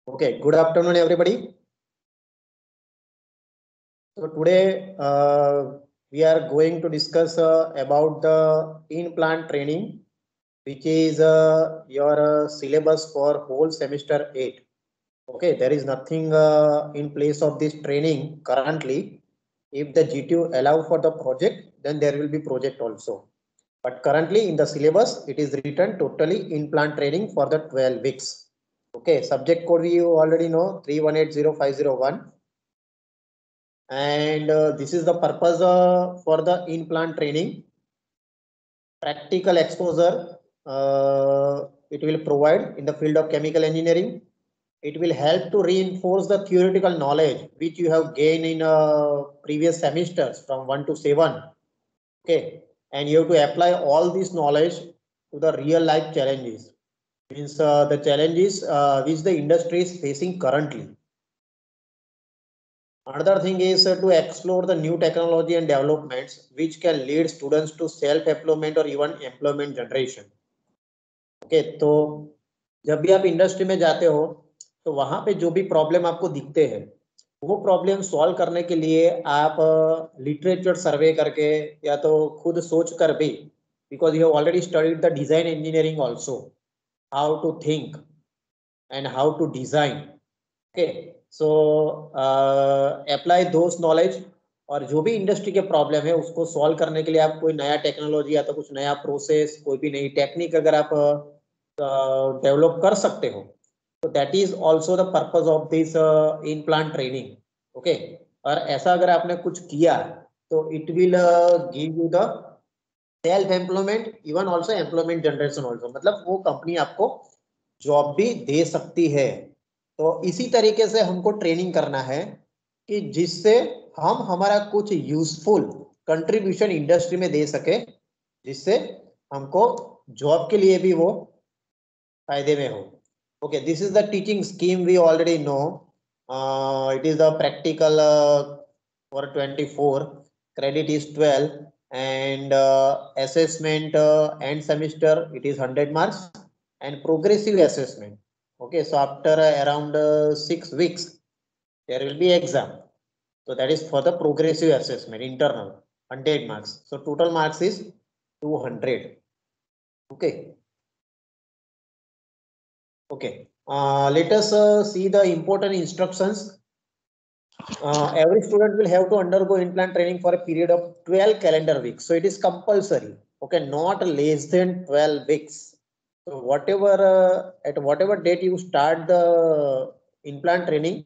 Okay, good afternoon, everybody. So today we are going to discuss about the in-plant training, which is your syllabus for whole semester 8. Okay, there is nothing in place of this training currently. If the GTU allow for the project, then there will be project also. But currently in the syllabus, it is written totally in-plant training for the 12 weeks. Okay, subject code you already know 3180501. And this is the purpose for the in-plant training. Practical exposure it will provide in the field of chemical engineering. It will help to reinforce the theoretical knowledge which you have gained in previous semesters from 1 to 7. Okay, and you have to apply all this knowledge to the real life challenges. Means the challenges which the industry is facing currently. Another thing is to explore the new technology and developments which can lead students to self-employment or even employment generation. Okay, तो जब भी आप industry में जाते हो तो वहां पे जो भी प्रॉब्लम आपको दिखते हैं वो प्रॉब्लम सॉल्व करने के लिए आप लिटरेचर सर्वे करके या तो खुद सोच कर भी, because you have already studied the design engineering also, how to think and how to design. Okay, so apply those knowledge और जो भी इंडस्ट्री के प्रॉब्लम है उसको सॉल्व करने के लिए आप कोई नया टेक्नोलॉजी या तो कुछ नया प्रोसेस, कोई भी नई टेक्निक अगर आप डेवलप कर सकते हो तो that is also the purpose of this in plant training. Okay, और ऐसा अगर आपने कुछ किया तो it will give you the self employment, even also employment generation also, मतलब वो कंपनी आपको जॉब भी दे सकती है. तो इसी तरीके से हमको ट्रेनिंग करना है कि जिससे हम हमारा कुछ यूजफुल कंट्रीब्यूशन इंडस्ट्री में दे सके, जिससे हमको जॉब के लिए भी वो फायदे में हो. Okay, this is the teaching scheme we already know. It is the practical for 24, credit is 12, and assessment end semester it is 100 marks, and progressive assessment. Okay, so after around 6 weeks there will be exam, so that is for the progressive assessment internal 100 marks, so total marks is 200. Okay, okay, let us see the important instructions. Every student will have to undergo in-plant training for a period of 12 calendar weeks. So it is compulsory. Okay, not less than 12 weeks. So whatever at whatever date you start the in-plant training,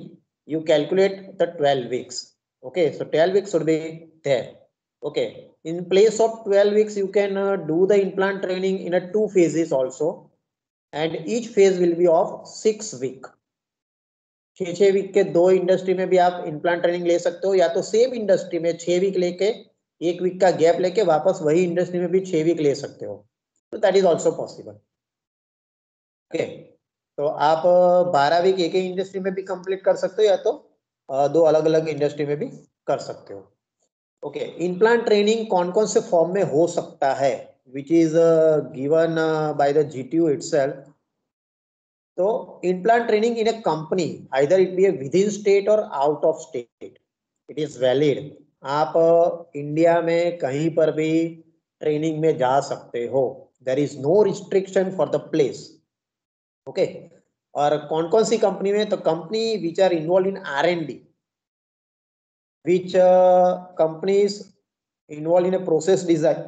you calculate the 12 weeks. Okay, so 12 weeks should be there. Okay, in place of 12 weeks, you can do the in-plant training in a 2 phases also, and each phase will be of 6 weeks. 6 week के 2 industry में भी आप implant training ले सकते हो, या तो same industry में 6 वीक लेके 1 वीक का गैप लेके वापस वही इंडस्ट्री में भी 6 वीक ले सकते हो, तो that is also possible. Okay, तो आप 12 वीक एक ही इंडस्ट्री में भी कंप्लीट कर सकते हो या तो 2 अलग अलग इंडस्ट्री में भी कर सकते हो. ओके, इम्प्लांट ट्रेनिंग कौन कौन से फॉर्म में हो सकता है, which is given by the GTU itself. तो in-plant training in a company, either it be a within state or out of state, it is valid. आप इंडिया में कहीं पर भी ट्रेनिंग में जा सकते हो, there is no restriction for the place. Okay, और कौन कौन सी कंपनी में, तो company which are involved in R&D, which companies involved in a process design,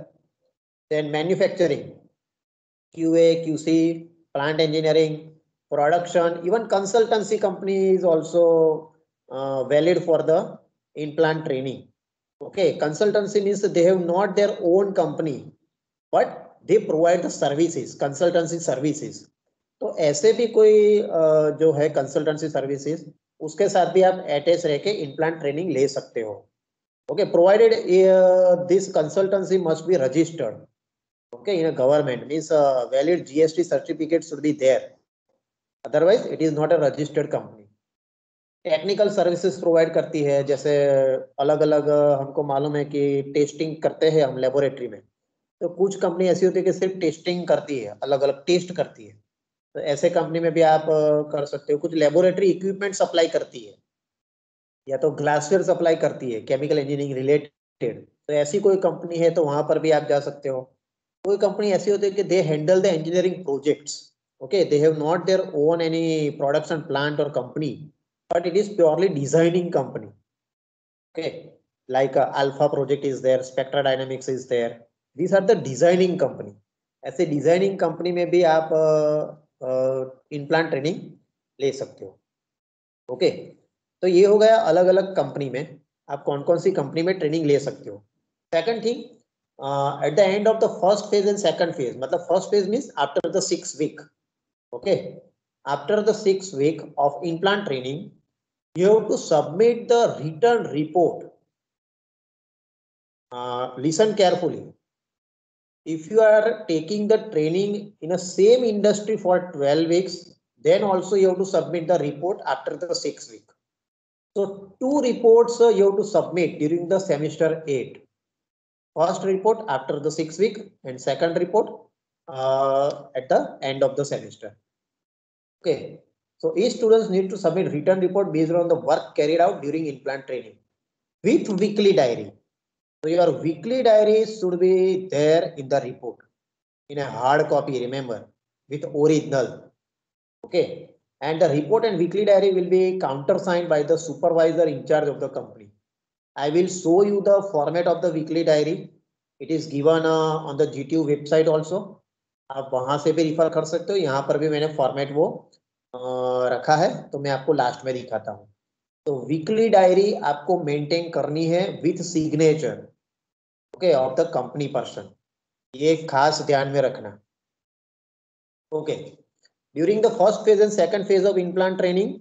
then manufacturing, QA, QC, plant engineering, production, even consultancy company is also valid for the in-plant training. Okay, consultancy means they have not their own company, but they provide the services, consultancy services. तो ऐसे भी कोई जो है consultancy services, उसके साथ भी आप अटैच रह के in-plant training ले सकते हो. Okay, provided this consultancy must be registered. Okay, in a government, means valid GST certificate should be there. Otherwise, it is not a registered company. Technical services provide करती है, जैसे अलग अलग हमको मालूम है कि टेस्टिंग करते हैं हम लेबोरेटरी में, तो कुछ कंपनी ऐसी होती है कि सिर्फ टेस्टिंग करती है, अलग अलग टेस्ट करती है, तो ऐसे कंपनी में भी आप कर सकते हो। कुछ लेबोरेटरी इक्विपमेंट सप्लाई करती है या तो ग्लासवेयर सप्लाई करती है केमिकल इंजीनियरिंग रिलेटेड, तो ऐसी कोई कंपनी है तो वहां पर भी आप जा सकते हो। कोई कंपनी ऐसी होती है कि they handle the engineering projects, okay, they have not their own any production plant और company, but it is purely designing company, okay, like alpha project is there, Spectra Dynamics is there, these are the designing company. ऐसे designing company में भी आप in-plant training ले सकते हो, okay. तो ये हो गया अलग अलग कंपनी में आप कौन कौन सी कंपनी में ट्रेनिंग ले सकते हो। Second thing, at the end of the first phase and second phase, मतलब first phase means after the 6 week, okay, after the 6 week of implant training you have to submit the written report. Listen carefully, if you are taking the training in a same industry for 12 weeks, then also you have to submit the report after the 6 week. So 2 reports you have to submit during the semester 8. First report after the 6 week and second report at the end of the semester. Okay. So each students need to submit written report based on the work carried out during implant training with weekly diary. So your weekly diary should be there in the report in a hard copy, remember, with original. Okay. And the report and weekly diary will be countersigned by the supervisor in charge of the company. I will show you the format of the weekly diary. It is given on the GTU website also. आप वहां से भी refer कर सकते हो, यहाँ पर भी मैंने फॉर्मेट वो रखा है, तो मैं आपको लास्ट में दिखाता हूँ। तो वीकली डायरी आपको मेंटेन करनी है with signature, okay, of the company person, ये खास ध्यान में रखना, okay. During the first phase and second phase of implant training,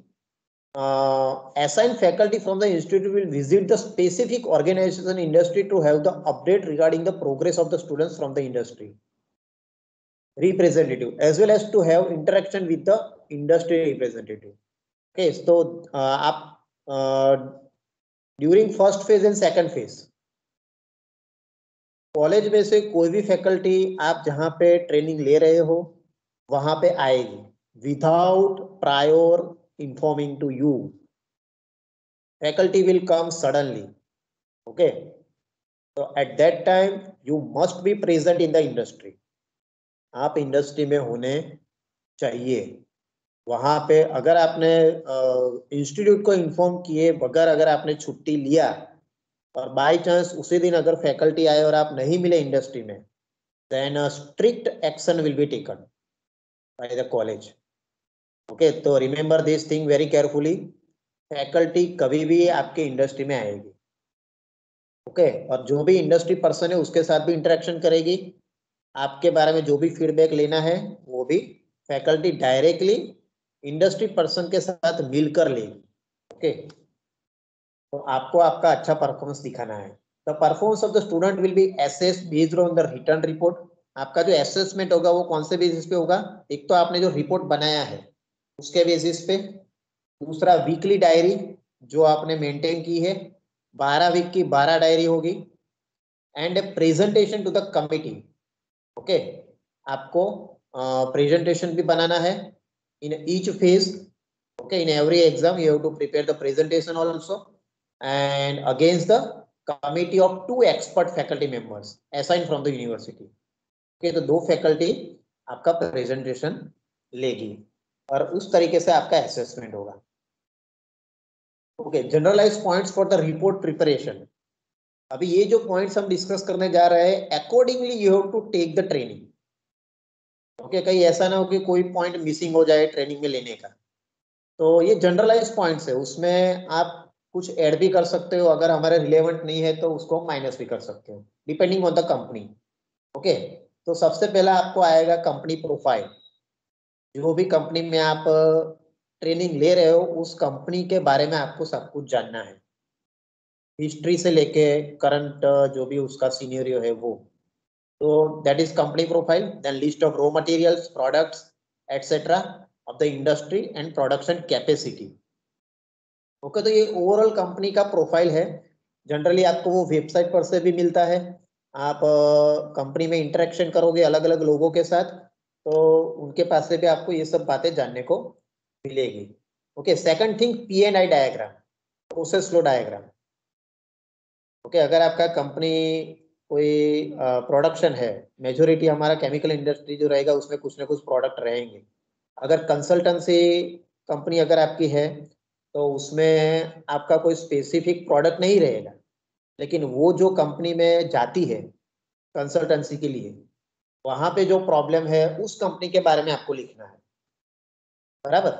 assigned faculty from the institute will visit the specific organization industry to have the update regarding the progress of the students from the industry representative, as well as to have interaction with the industry representative. Okay, so आप during first phase and second phase college में से कोई भी faculty आप जहां पे training ले रहे हो वहां पे आएगी without prior informing to you. Faculty will come suddenly, okay, so at that time you must be present in the industry. आप इंडस्ट्री में होने चाहिए वहां पे। अगर आपने इंस्टीट्यूट को इन्फॉर्म किए बगैर अगर आपने छुट्टी लिया और बाय चांस उसी दिन अगर फैकल्टी आए और आप नहीं मिले इंडस्ट्री में, then strict action will be taken by the college, okay. तो remember this thing very carefully, faculty कभी भी आपके इंडस्ट्री में आएगी, ओके, और जो भी इंडस्ट्री पर्सन है उसके साथ भी इंटरेक्शन करेगी। आपके बारे में जो भी फीडबैक लेना है वो भी फैकल्टी डायरेक्टली इंडस्ट्री पर्सन के साथ मिलकर लेगी, ओके। तो आपको आपका अच्छा परफॉर्मेंस दिखाना है। The performance of the student will be assessed based on the return report. आपका जो असेसमेंट होगा वो कौन से बेसिस पे होगा? एक तो आपने जो रिपोर्ट बनाया है उसके बेसिस पे, दूसरा वीकली डायरी जो आपने मेंटेन की है, 12 वीक की 12 डायरी होगी, and presentation to the committee, okay. आपको प्रेजेंटेशन भी बनाना है in each phase, okay. In every exam you have to prepare the presentation also and against the committee of 2 expert faculty members assigned from the university, okay. तो 2 faculty आपका presentation लेगी और उस तरीके से आपका असेसमेंट होगा, okay. Generalize points for the report preparation. अभी ये जो पॉइंट्स हम डिस्कस करने जा रहे हैं, accordingly you have to take the training, okay. कहीं ऐसा ना हो कि कोई पॉइंट मिसिंग हो जाए ट्रेनिंग में लेने का। तो ये जनरलाइज पॉइंट्स है, उसमें आप कुछ ऐड भी कर सकते हो, अगर हमारे रिलेवेंट नहीं है तो उसको माइनस भी कर सकते हो depending on the company, okay. तो सबसे पहला आपको आएगा कंपनी प्रोफाइल। जो भी कंपनी में आप ट्रेनिंग ले रहे हो उस कंपनी के बारे में आपको सब कुछ जानना है, हिस्ट्री से लेके करंट जो भी उसका सीनियरियो है वो। तो that is company profile, then list of raw materials, products etcetera of the industry and production capacity, okay. तो ये ओवरऑल कंपनी का प्रोफाइल है। जनरली आपको वो वेबसाइट पर से भी मिलता है। आप कंपनी में इंटरेक्शन करोगे अलग अलग लोगों के साथ, तो उनके पास से भी आपको ये सब बातें जानने को मिलेगी। Okay, second thing P&I diagram, process flow diagram. Okay, अगर आपका कंपनी कोई प्रोडक्शन है, मेजोरिटी हमारा केमिकल इंडस्ट्री जो रहेगा उसमें कुछ ना कुछ प्रोडक्ट रहेंगे। अगर कंसल्टेंसी कंपनी अगर आपकी है तो उसमें आपका कोई स्पेसिफिक प्रोडक्ट नहीं रहेगा, लेकिन वो जो कंपनी में जाती है कंसल्टेंसी के लिए, वहां पे जो प्रॉब्लम है उस कंपनी के बारे में आपको लिखना है, बराबर।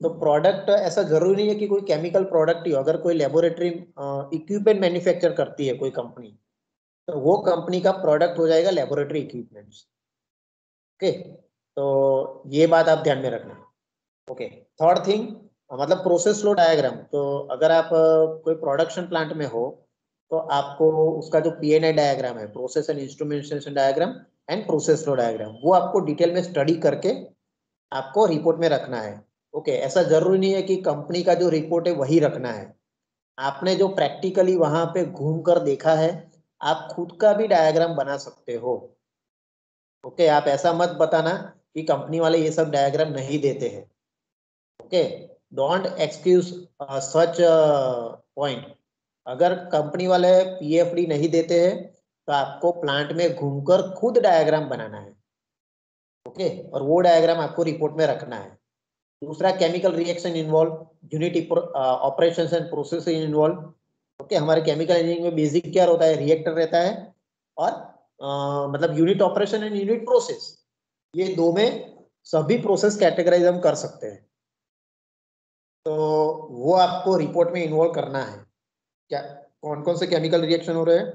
तो प्रोडक्ट ऐसा जरूरी नहीं है कि कोई केमिकल प्रोडक्ट ही हो। अगर कोई लेबोरेटरी इक्विपमेंट मैन्युफैक्चर करती है कोई कंपनी, तो वो कंपनी का प्रोडक्ट हो जाएगा लेबोरेटरी इक्विपमेंट्स। ओके, तो ये बात आप ध्यान में रखना। ओके, थर्ड थिंग मतलब प्रोसेस फ्लो डायग्राम। तो अगर आप कोई प्रोडक्शन प्लांट में हो तो आपको उसका जो P&I डायग्राम है, process and instrumentation diagram and process flow diagram, वो आपको डिटेल में स्टडी करके आपको रिपोर्ट में रखना है। ओके, ऐसा जरूरी नहीं है कि कंपनी का जो रिपोर्ट है वही रखना है। आपने जो प्रैक्टिकली वहां पे घूम कर देखा है, आप खुद का भी डायग्राम बना सकते हो। ओके, आप ऐसा मत बताना कि कंपनी वाले ये सब डायग्राम नहीं देते हैं। Okay, don't excuse such point. अगर कंपनी वाले PFD नहीं देते हैं तो आपको प्लांट में घूमकर खुद डायग्राम बनाना है। ओके, और वो डायग्राम आपको रिपोर्ट में रखना है। दूसरा, chemical reaction involve, unit operations and process involve. Okay, हमारे केमिकल इंजीनियरिंग में बेसिक क्या होता है, रिएक्टर रहता है और मतलब unit operation and unit process, ये दो में सभी प्रोसेस कैटेगराइज हम कर सकते हैं। तो वो आपको रिपोर्ट में इन्वॉल्व करना है। क्या कौन कौन से केमिकल रिएक्शन हो रहे हैं,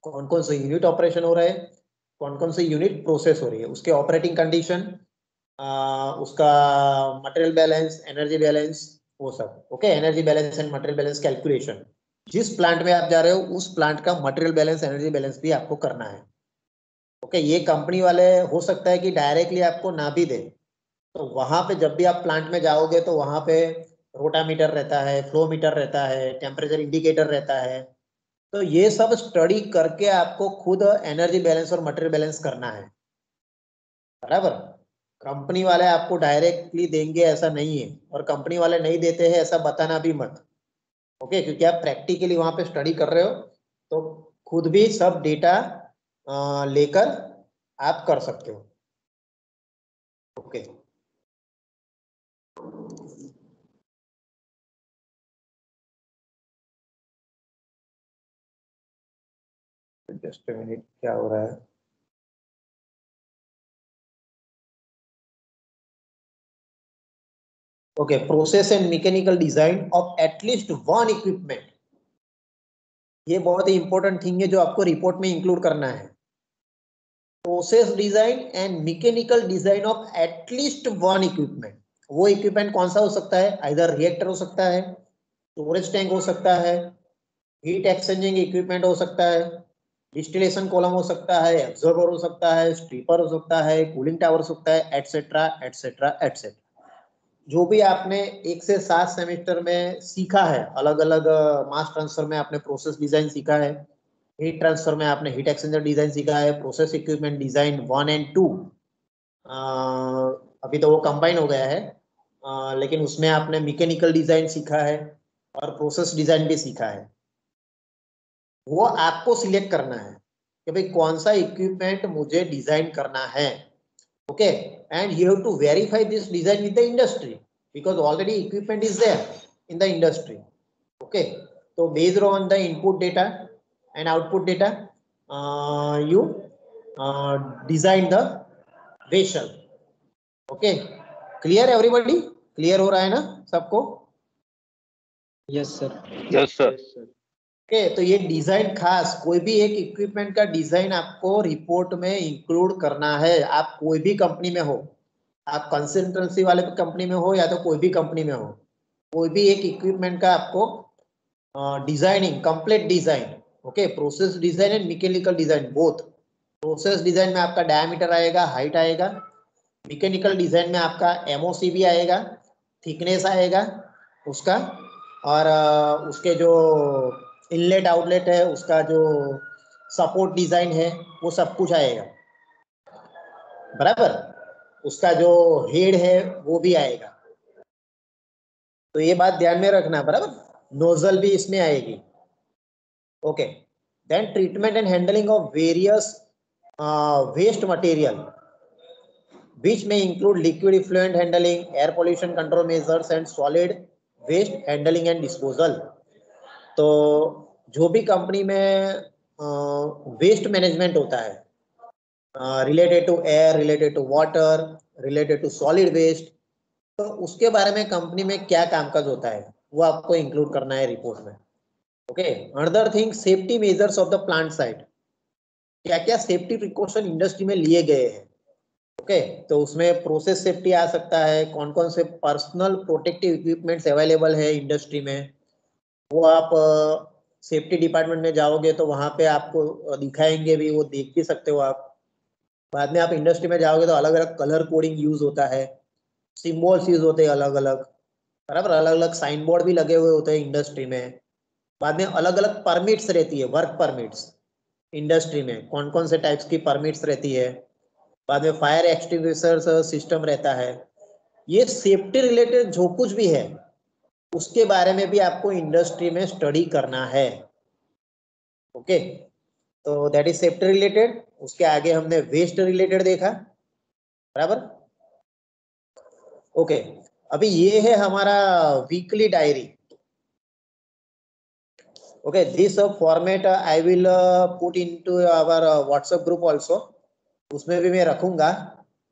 कौन कौन से यूनिट ऑपरेशन हो रहे हैं, कौन कौन से यूनिट प्रोसेस हो रही है, उसके ऑपरेटिंग कंडीशन, उसका मटेरियल बैलेंस, एनर्जी बैलेंस, वो सब। Okay, energy balance and material balance calculation. जिस प्लांट में आप जा रहे हो उस प्लांट का मटेरियल बैलेंस, एनर्जी बैलेंस भी आपको करना है। ओके, ये कंपनी वाले हो सकता है कि डायरेक्टली आपको ना भी दे, तो वहां पे जब भी आप प्लांट में जाओगे तो वहां पे रोटामीटर रहता है, फ्लो मीटर रहता है, टेम्परेचर इंडिकेटर रहता है। तो ये सब स्टडी करके आपको खुद एनर्जी बैलेंस और मटेरियल बैलेंस करना है, बराबर। कंपनी वाले आपको डायरेक्टली देंगे ऐसा नहीं है, और कंपनी वाले नहीं देते हैं ऐसा बताना भी मत। ओके, क्योंकि आप प्रैक्टिकली वहां पे स्टडी कर रहे हो, तो खुद भी सब डेटा लेकर आप कर सकते हो। ओके, जस्ट मिनट, क्या हो रहा है। Okay, process and mechanical design of at least one equipment, ये बहुत ही इंपॉर्टेंट थिंग है जो आपको रिपोर्ट में इंक्लूड करना है। Process design and mechanical design of at least one equipment. वो इक्विपमेंट कौन सा हो सकता है, आइदर रिएक्टर हो सकता है, स्टोरेज टैंक हो सकता है, हीट एक्सचेंजिंग इक्विपमेंट हो सकता है, डिस्टिलेशन कॉलम हो सकता है, एब्जॉर्बर हो सकता है, स्ट्रीपर हो सकता है, कूलिंग टावर हो सकता है, एटसेट्रा एटसेट्रा एटसेट्रा। जो भी आपने 1 से 7 सेमेस्टर में सीखा है, अलग अलग मास ट्रांसफर में आपने प्रोसेस डिजाइन सीखा है, हीट ट्रांसफर में आपने हीट एक्सचेंजर डिजाइन सीखा है, प्रोसेस इक्विपमेंट डिजाइन 1 और 2, अभी तो वो कंबाइन हो गया है, लेकिन उसमें आपने मैकेनिकल डिजाइन सीखा है और प्रोसेस डिजाइन भी सीखा है। वो आपको सिलेक्ट करना है कि भाई कौन सा इक्विपमेंट मुझे डिजाइन करना है। Okay, and you have to verify this design with the industry, because already equipment is there in the industry. Okay, तो based on the input data and output data, you design the vessel. Okay, clear everybody, clear हो रहा है ना सबको? Yes sir. Yes sir. Okay, तो ये design खास कोई भी एक इक्विपमेंट का डिजाइन आपको रिपोर्ट में इंक्लूड करना है। आप कोई भी कंपनी में हो, आप कंसल्टेंसी वाले कंपनी में हो या तो कोई भी कंपनी में हो, कोई भी एक इक्विपमेंट का आपको designing, complete design, okay, process design and mechanical design both. Process design में आपका डायमीटर आएगा, हाइट आएगा, मैकेनिकल डिजाइन में आपका MOC भी आएगा, थिकनेस आएगा उसका, और उसके जो इनलेट आउटलेट है उसका जो सपोर्ट डिजाइन है वो सब कुछ आएगा, बराबर। उसका जो हेड है वो भी आएगा। तो ये बात ध्यान में रखना, बराबर। नोजल भी इसमें आएगी। Okay, then treatment and handling of various waste material which may include liquid effluent handling, air pollution control measures and solid waste handling and disposal। तो जो भी कंपनी में वेस्ट मैनेजमेंट होता है related to air, related to water, related to solid waste, तो उसके बारे में कंपनी में क्या कामकाज होता है वो आपको इंक्लूड करना है रिपोर्ट में। Okay, another thing, safety measures of the plant side, क्या क्या सेफ्टी प्रिकॉशन इंडस्ट्री में लिए गए हैं। ओके, तो उसमें प्रोसेस सेफ्टी आ सकता है, कौन कौन से पर्सनल प्रोटेक्टिव इक्विपमेंट्स अवेलेबल है इंडस्ट्री में, वो आप सेफ्टी डिपार्टमेंट में जाओगे तो वहाँ पे आपको दिखाएंगे भी, वो देख भी सकते हो आप। बाद में आप इंडस्ट्री में जाओगे तो अलग अलग कलर कोडिंग यूज होता है, सिम्बॉल्स यूज होते हैं अलग अलग, बराबर। अलग अलग साइन बोर्ड भी लगे हुए होते हैं इंडस्ट्री में। बाद में अलग अलग परमिट्स रहती है, वर्क परमिट्स इंडस्ट्री में कौन कौन से टाइप्स की परमिट्स रहती है। बाद में फायर एक्सटिंग्विशर सिस्टम रहता है। ये सेफ्टी रिलेटेड जो कुछ भी है उसके बारे में भी आपको इंडस्ट्री में स्टडी करना है। ओके, तो दैट इज सेफ्टी रिलेटेड। उसके आगे हमने वेस्ट रिलेटेड देखा, बराबर। ओके, अभी ये है हमारा weekly diary. Okay, this format I will put into our WhatsApp group also, उसमें भी मैं रखूंगा।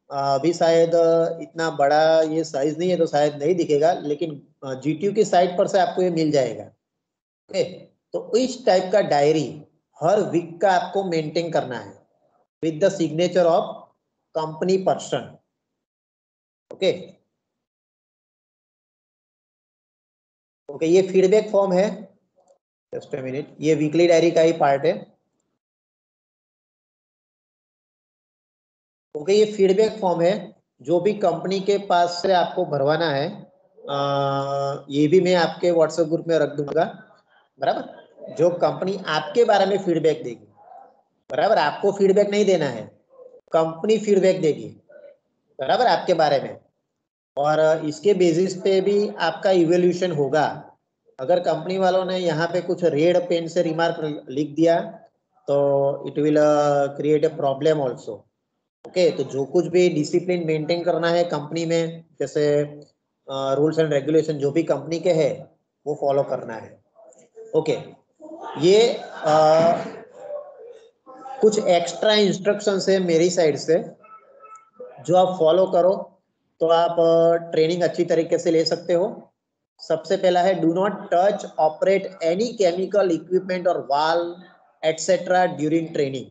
अभी शायद इतना बड़ा ये साइज नहीं है तो शायद नहीं दिखेगा, लेकिन GTU की साइट पर से आपको ये मिल जाएगा। ओके, तो इस टाइप का डायरी हर वीक का आपको मेंटेन करना है with the signature of company person. Okay, okay, ये फीडबैक फॉर्म है, जस्ट अ मिनट, ये वीकली डायरी का ही पार्ट है। ओके, ये फीडबैक फॉर्म है जो भी कंपनी के पास से आपको भरवाना है। ये भी मैं आपके व्हाट्सएप ग्रुप में रख दूंगा, बराबर। जो कंपनी आपके बारे में फीडबैक देगी, बराबर, आपको फीडबैक नहीं देना है, कंपनी फीडबैक देगी, बराबर, आपके बारे में। और इसके बेसिस पे भी आपका इवोल्यूशन होगा। अगर कंपनी वालों ने यहाँ पे कुछ रेड पेन से रिमार्क लिख दिया तो it will create a problem also. Okay, तो जो कुछ भी डिसिप्लिन मेंटेन करना है कंपनी में, जैसे रूल्स एंड रेगुलेशन जो भी कंपनी के हैं वो फॉलो करना है। ओके, ये कुछ एक्स्ट्रा इंस्ट्रक्शंस है मेरी साइड से, जो आप फॉलो करो तो आप ट्रेनिंग अच्छी तरीके से ले सकते हो। सबसे पहला है, do not touch operate any chemical equipment और वाल्व एटसेट्रा ड्यूरिंग ट्रेनिंग।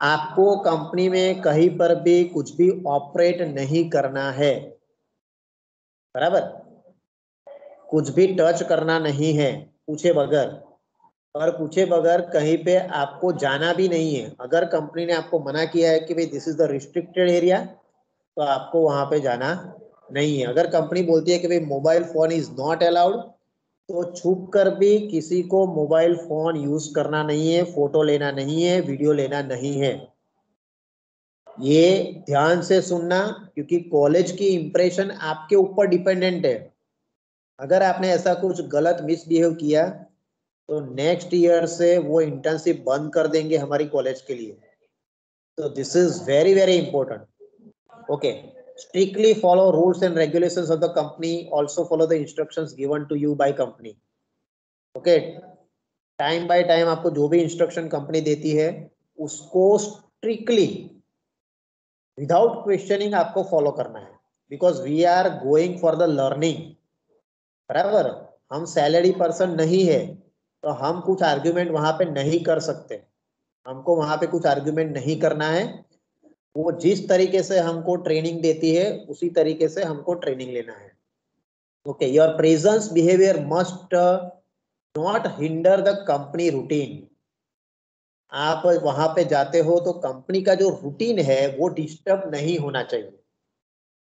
आपको कंपनी में कहीं पर भी कुछ भी ऑपरेट नहीं करना है, बराबर। कुछ भी टच करना नहीं है पूछे बगैर, और पूछे बगैर कहीं पे आपको जाना भी नहीं है। अगर कंपनी ने आपको मना किया है कि भाई this is the restricted area, तो आपको वहां पे जाना नहीं है। अगर कंपनी बोलती है कि भाई mobile phone is not allowed, तो छुप कर भी किसी को मोबाइल फोन यूज करना नहीं है, फोटो लेना नहीं है, वीडियो लेना नहीं है। ये ध्यान से सुनना, क्योंकि कॉलेज की इंप्रेशन आपके ऊपर डिपेंडेंट है। अगर आपने ऐसा कुछ गलत मिसबिहेव किया तो नेक्स्ट ईयर से वो इंटर्नशिप बंद कर देंगे हमारी कॉलेज के लिए। तो this is very very important. Okay, strictly follow rules and regulations of the company, also follow the instructions given to you by company। Okay, time by time आपको जो भी इंस्ट्रक्शन कंपनी देती है उसको स्ट्रिक्टली विदाउट क्वेश्चनिंग आपको follow करना है, because we are going for the learning, बराबर। हम सैलरी पर्सन नहीं है तो हम कुछ आर्ग्यूमेंट वहां पे नहीं कर सकते, हमको वहां पे कुछ आर्ग्यूमेंट नहीं करना है। वो जिस तरीके से हमको ट्रेनिंग देती है उसी तरीके से हमको ट्रेनिंग लेना है। Okay, your presence behaviour must not hinder the company routine. आप वहां पे जाते हो तो कंपनी का जो रूटीन है वो डिस्टर्ब नहीं होना चाहिए।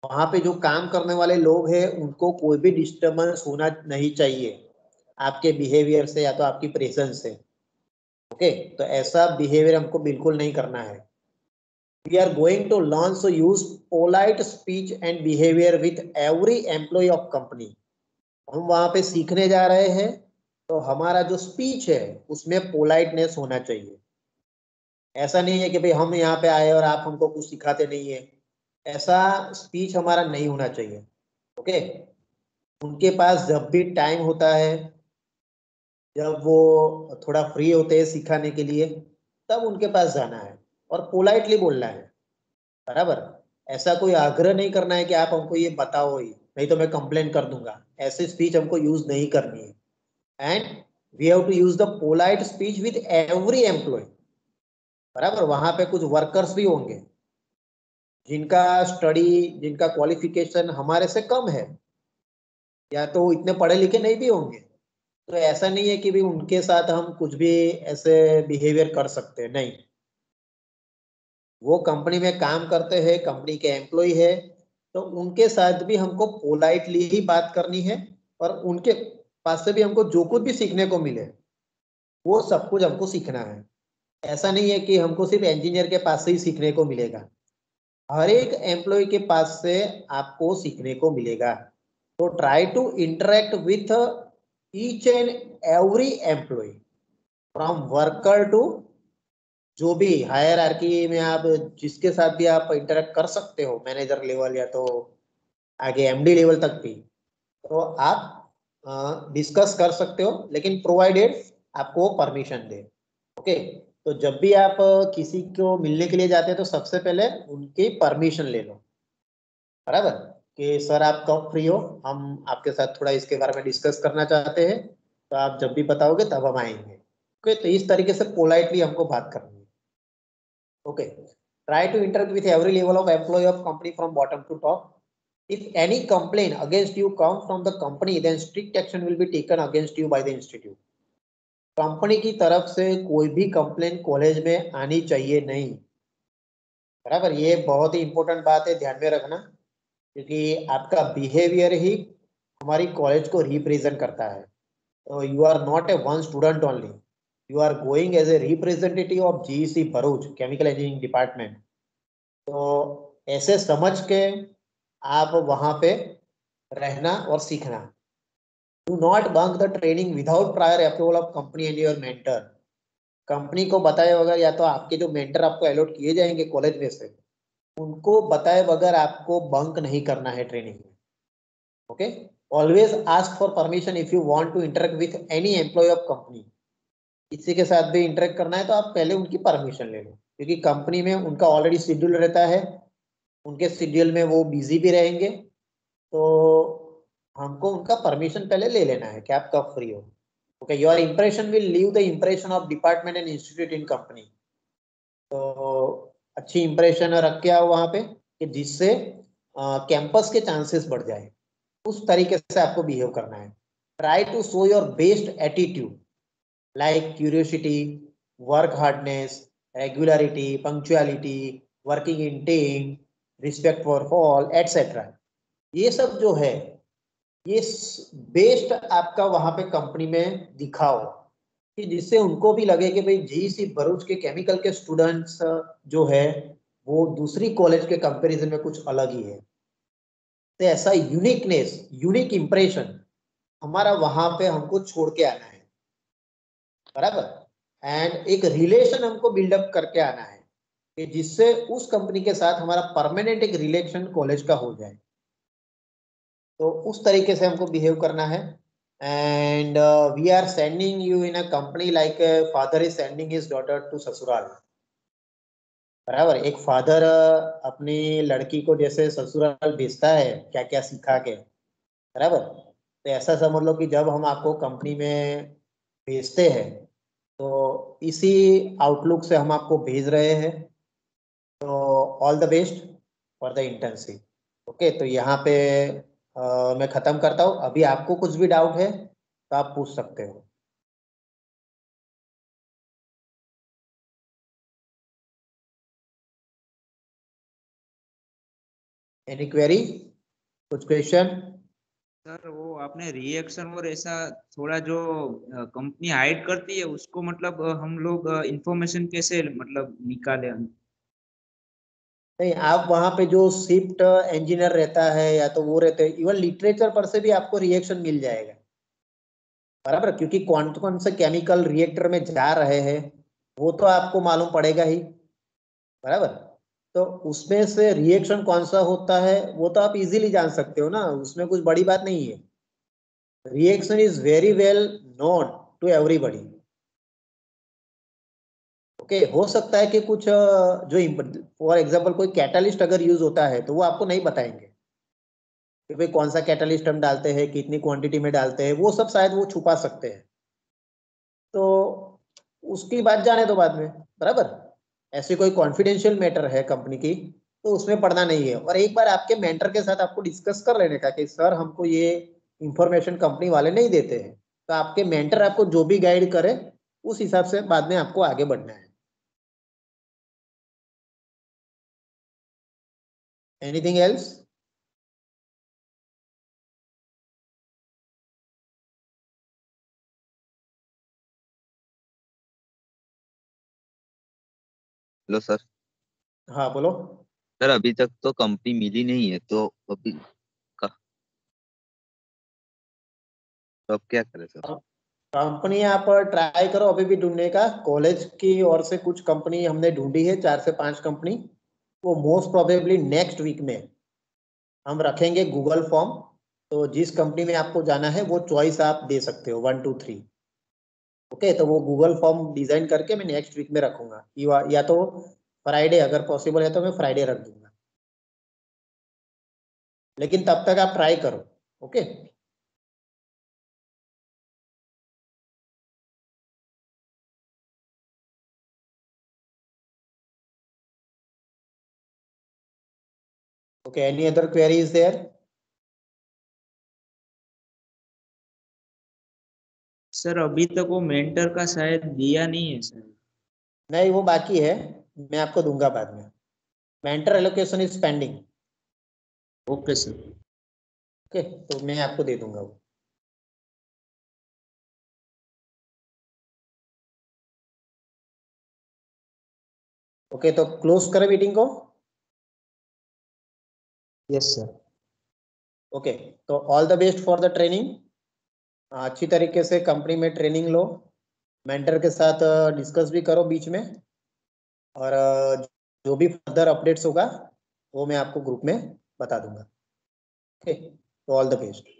वहां पे जो काम करने वाले लोग हैं उनको कोई भी डिस्टर्बेंस होना नहीं चाहिए आपके बिहेवियर से या तो आपकी प्रेजेंस से। ओके, तो ऐसा बिहेवियर हमको बिल्कुल नहीं करना है। We are going to learn to use polite speech and behavior with every employee of company. हम वहां पे सीखने जा रहे हैं, तो हमारा जो स्पीच है उसमें पोलाइटनेस होना चाहिए। ऐसा नहीं है कि भाई हम यहाँ पे आए और आप हमको कुछ सिखाते नहीं है, ऐसा स्पीच हमारा नहीं होना चाहिए। ओके, उनके पास जब भी टाइम होता है, जब वो थोड़ा फ्री होते हैं सिखाने के लिए, तब उनके पास जाना है और पोलाइटली बोलना है। बराबर, ऐसा कोई आग्रह नहीं करना है कि आप हमको ये बताओ ही, नहीं तो मैं कंप्लेन कर दूंगा, ऐसे स्पीच हमको यूज नहीं करनी है। And we have to use the polite speech with every employee. बराबर, वहां पे कुछ वर्कर्स भी होंगे जिनका स्टडी, जिनका क्वालिफिकेशन हमारे से कम है, या तो इतने पढ़े लिखे नहीं भी होंगे। तो ऐसा नहीं है कि भी उनके साथ हम कुछ भी ऐसे बिहेवियर कर सकते हैं, नहीं। वो कंपनी में काम करते हैं, कंपनी के एम्प्लॉय है, तो उनके साथ भी हमको पोलाइटली ही बात करनी है, और उनके पास से भी हमको जो कुछ भी सीखने को मिले वो सब कुछ हमको सीखना है। ऐसा नहीं है कि हमको सिर्फ इंजीनियर के पास से ही सीखने को मिलेगा, हर एक एम्प्लॉय के पास से आपको सीखने को मिलेगा। तो try to interact with each and every employee, from worker to जो भी हायरार्की में आप जिसके साथ भी आप इंटरेक्ट कर सकते हो, मैनेजर लेवल या तो आगे एमडी लेवल तक भी, तो आप डिस्कस कर सकते हो, लेकिन प्रोवाइडेड आपको परमिशन दे। ओके, तो जब भी आप किसी को मिलने के लिए जाते हैं तो सबसे पहले उनकी परमिशन ले लो। बराबर, कि सर आप कब फ्री हो, हम आपके साथ थोड़ा इसके बारे में डिस्कस करना चाहते हैं, तो आप जब भी बताओगे तब हम आएंगे। ओके, तो इस तरीके से पोलाइटली हमको बात करनी है। Okay, try to interact with every level of employee of company from bottom to top. If any complaint against you comes from the company, then strict action will be taken against you by the institute. Company की तरफ से कोई भी complain college में आनी चाहिए नहीं। बराबर, ये बहुत ही इंपॉर्टेंट बात है, ध्यान में रखना, क्योंकि आपका बिहेवियर ही हमारी कॉलेज को रिप्रेजेंट करता है। तो you are not a one student only, you are going as a representative of GEC Bharuch chemical engineering department. तो ऐसे समझ के आप वहां पे रहना और सीखना। Do not bunk the training without prior approval of company and your mentor. Company को बताए बगैर, या तो आपके जो मेंटर आपको अलॉट किए जाएंगे कॉलेज में से, उनको बताए बगैर आपको बंक नहीं करना है ट्रेनिंग में। Okay, always ask for permission if you want to interact with any employee of company. किसी के साथ भी इंटरेक्ट करना है तो आप पहले उनकी परमिशन ले लो, क्योंकि कंपनी में उनका ऑलरेडी शेड्यूल रहता है, उनके शेड्यूल में वो बिजी भी रहेंगे, तो हमको उनका परमिशन पहले ले लेना है कि आप कब फ्री हो। Okay, your impression will leave the impression of department and institute in company. तो अच्छी इंप्रेशन रख के आओ वहां पे, कि जिससे कैंपस के चांसेस बढ़ जाए। उस तरीके से आपको बिहेव करना है। Try to show your best attitude, like curiosity, work hardness, regularity, punctuality, working in team, respect for all, etcetera. ये सब जो है, ये बेस्ट आपका वहां पे कंपनी में दिखाओ, कि जिससे उनको भी लगे कि भाई जीईसी भरूच के केमिकल के स्टूडेंट्स जो है वो दूसरी कॉलेज के कंपैरिजन में कुछ अलग ही है। तो ऐसा यूनिकनेस, यूनिक इंप्रेशन हमारा वहां पे हमको छोड़ के आना है। बराबर, एंड एक रिलेशन हमको बिल्डअप करके आना है, कि जिससे उस कंपनी के साथ हमारा परमानेंट एक रिलेशन कॉलेज का हो जाए। तो उस तरीके से हमको बिहेव करना है। And we are sending you in a company like father is sending his daughter to ससुराल। बराबर, एक फादर अपनी लड़की को जैसे ससुराल भेजता है क्या क्या सिखा के। बराबर, तो ऐसा समझ लो कि जब हम आपको कंपनी में भेजते हैं, तो इसी आउटलुक से हम आपको भेज रहे हैं। तो all the best for the internship. Okay, तो यहाँ पे मैं खत्म करता हूँ। अभी आपको कुछ भी डाउट है तो आप पूछ सकते हो। एनी क्वेरी, कुछ क्वेश्चन? सर वो आपने रिएक्शन और ऐसा थोड़ा जो कंपनी हाइड करती है उसको मतलब हम लोग इंफॉर्मेशन कैसे मतलब निकाले? नहीं, आप वहां पे जो शिफ्ट इंजीनियर रहता है या तो वो रहते हैं, इवन लिटरेचर पर से भी आपको रिएक्शन मिल जाएगा, बराबर, क्योंकि कौन कौन से केमिकल रिएक्टर में जा रहे हैं वो तो आपको मालूम पड़ेगा ही, बराबर। तो उसमें से रिएक्शन कौन सा होता है वो तो आप इजीली जान सकते हो ना, उसमें कुछ बड़ी बात नहीं है। Reaction is very well known to everybody. Okay, हो सकता है कि कुछ जो फॉर एग्जांपल कोई कैटलिस्ट अगर यूज होता है तो वो आपको नहीं बताएंगे कि भाई कौन सा कैटलिस्ट हम डालते हैं, कितनी क्वांटिटी में डालते हैं, वो सब शायद वो छुपा सकते हैं। तो उसकी बात जाने दो बाद में, बराबर। ऐसे कोई कॉन्फिडेंशियल मैटर है कंपनी की तो उसमें पढ़ना नहीं है। और एक बार आपके मेंटर के साथ आपको डिस्कस कर लेने का कि सर हमको ये इंफॉर्मेशन कंपनी वाले नहीं देते हैं, तो आपके मेंटर आपको जो भी गाइड करे उस हिसाब से बाद में आपको आगे बढ़ना है। Anything else? Hello sir. हाँ बोलो। सर अभी तक तो कंपनी मिली नहीं है, तो अभी तो अब क्या करें सर? कंपनी आप ट्राई करो अभी भी ढूंढने का। कॉलेज की ओर से कुछ कंपनी हमने ढूंढी है, 4 से 5 कंपनी। वो मोस्ट प्रोबेबली नेक्स्ट वीक में हम रखेंगे गूगल फॉर्म। तो जिस कंपनी में आपको जाना है वो चॉइस आप दे सकते हो 1 2 3। ओके, तो वो गूगल फॉर्म डिजाइन करके मैं नेक्स्ट वीक में रखूंगा, या तो फ्राइडे अगर पॉसिबल है तो मैं फ्राइडे रख दूंगा, लेकिन तब तक आप ट्राई करो। Okay. Okay, any other query is there? Sir अभी तक वो मेंटर का शायद दिया नहीं है सर। नहीं, वो बाकी है, मैं आपको दूंगा बाद में। Mentor allocation is pending. Okay sir. Okay, तो मैं आपको दे दूंगा वो। ओके, तो क्लोज करें मीटिंग को। Yes sir. ओके, तो all the best for the training. अच्छी तरीके से कंपनी में ट्रेनिंग लो, मेंटर के साथ डिस्कस भी करो बीच में, और जो भी फर्दर अपडेट्स होगा वो मैं आपको ग्रुप में बता दूंगा। ओके, तो ऑल द बेस्ट।